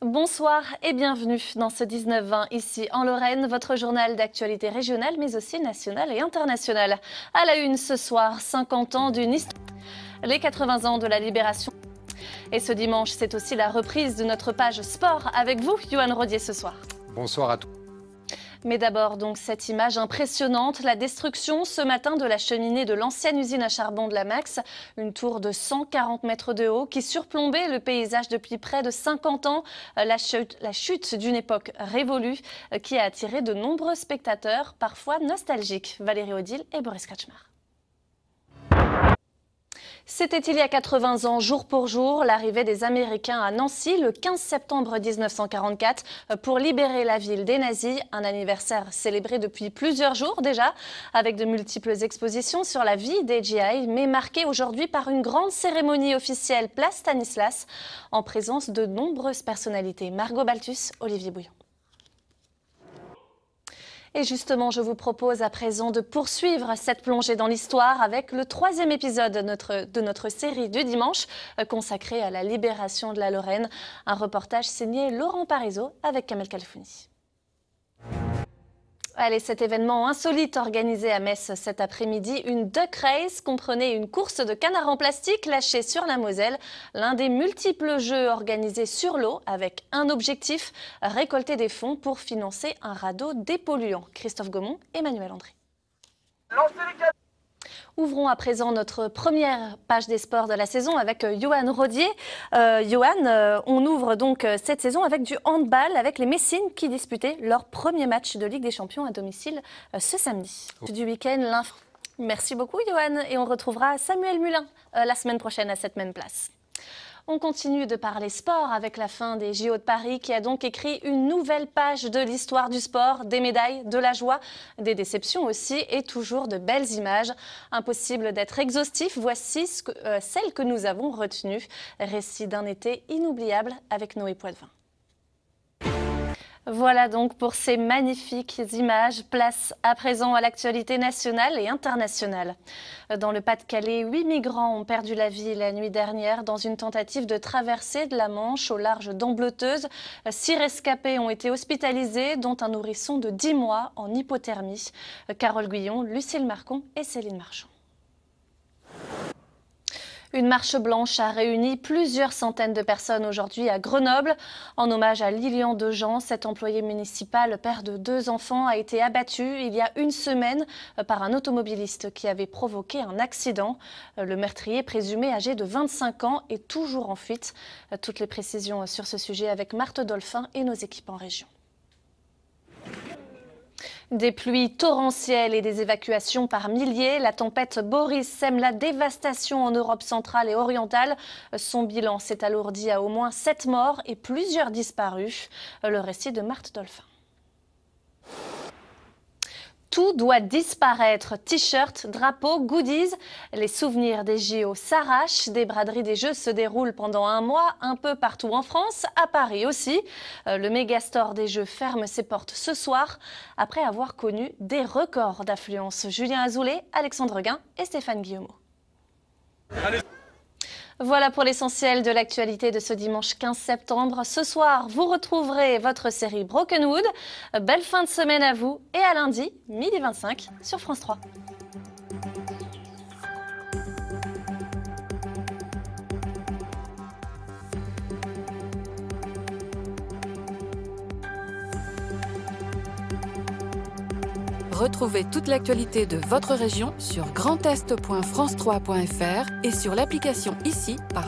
Bonsoir et bienvenue dans ce 19-20 ici en Lorraine, votre journal d'actualité régionale mais aussi nationale et internationale. À la une ce soir, 50 ans d'une histoire, les 80 ans de la libération. Et ce dimanche, c'est aussi la reprise de notre page sport avec vous, Johan Rodier, ce soir. Bonsoir à tous. Mais d'abord, donc, cette image impressionnante, la destruction ce matin de la cheminée de l'ancienne usine à charbon de la Max, une tour de 140 mètres de haut qui surplombait le paysage depuis près de 50 ans, la chute d'une époque révolue qui a attiré de nombreux spectateurs, parfois nostalgiques. Valérie Odile et Boris Kretschmar. C'était il y a 80 ans, jour pour jour, l'arrivée des Américains à Nancy le 15 septembre 1944 pour libérer la ville des nazis. Un anniversaire célébré depuis plusieurs jours déjà, avec de multiples expositions sur la vie des GI, mais marqué aujourd'hui par une grande cérémonie officielle place Stanislas, en présence de nombreuses personnalités. Margot Balthus, Olivier Bouillon. Et justement, je vous propose à présent de poursuivre cette plongée dans l'histoire avec le 3e épisode de notre série du dimanche consacrée à la libération de la Lorraine. Un reportage signé Laurent Parisot avec Kamel Khalfouni. Allez, cet événement insolite organisé à Metz cet après-midi, une duck race comprenait une course de canards en plastique lâchés sur la Moselle. L'un des multiples jeux organisés sur l'eau avec un objectif, récolter des fonds pour financer un radeau dépolluant. Christophe Gaumont, Emmanuel André. Ouvrons à présent notre première page des sports de la saison avec Johan Rodier. Johan, on ouvre donc cette saison avec du handball, avec les Messines qui disputaient leur premier match de Ligue des Champions à domicile ce samedi. Du week-end, Merci beaucoup Johan et on retrouvera Samuel Mulin la semaine prochaine à cette même place. On continue de parler sport avec la fin des JO de Paris qui a donc écrit une nouvelle page de l'histoire du sport, des médailles, de la joie, des déceptions aussi et toujours de belles images. Impossible d'être exhaustif, voici celle que nous avons retenue. Récit d'un été inoubliable avec Noé Poitvin. Voilà donc pour ces magnifiques images. Place à présent à l'actualité nationale et internationale. Dans le Pas-de-Calais, 8 migrants ont perdu la vie la nuit dernière dans une tentative de traversée de la Manche au large d'Ambleteuse. 6 rescapés ont été hospitalisés, dont un nourrisson de 10 mois en hypothermie. Carole Guyon, Lucille Marcon et Céline Marchand. Une marche blanche a réuni plusieurs centaines de personnes aujourd'hui à Grenoble. En hommage à Lilian Dejean, cet employé municipal, père de 2 enfants, a été abattu il y a une semaine par un automobiliste qui avait provoqué un accident. Le meurtrier, présumé âgé de 25 ans, est toujours en fuite. Toutes les précisions sur ce sujet avec Marthe Dolphin et nos équipes en région. Des pluies torrentielles et des évacuations par milliers. La tempête Boris sème la dévastation en Europe centrale et orientale. Son bilan s'est alourdi à au moins 7 morts et plusieurs disparus. Le récit de Marthe Dolphin. Tout doit disparaître. T-shirts, drapeaux, goodies. Les souvenirs des JO s'arrachent. Des braderies des Jeux se déroulent pendant un mois, un peu partout en France, à Paris aussi. Le Megastore des Jeux ferme ses portes ce soir, après avoir connu des records d'affluence. Julien Azoulay, Alexandre Guin et Stéphane Guillemot. Voilà pour l'essentiel de l'actualité de ce dimanche 15 septembre. Ce soir, vous retrouverez votre série Brokenwood. Belle fin de semaine à vous et à lundi, 12h25 sur France 3. Retrouvez toute l'actualité de votre région sur grandest.france3.fr et sur l'application ici par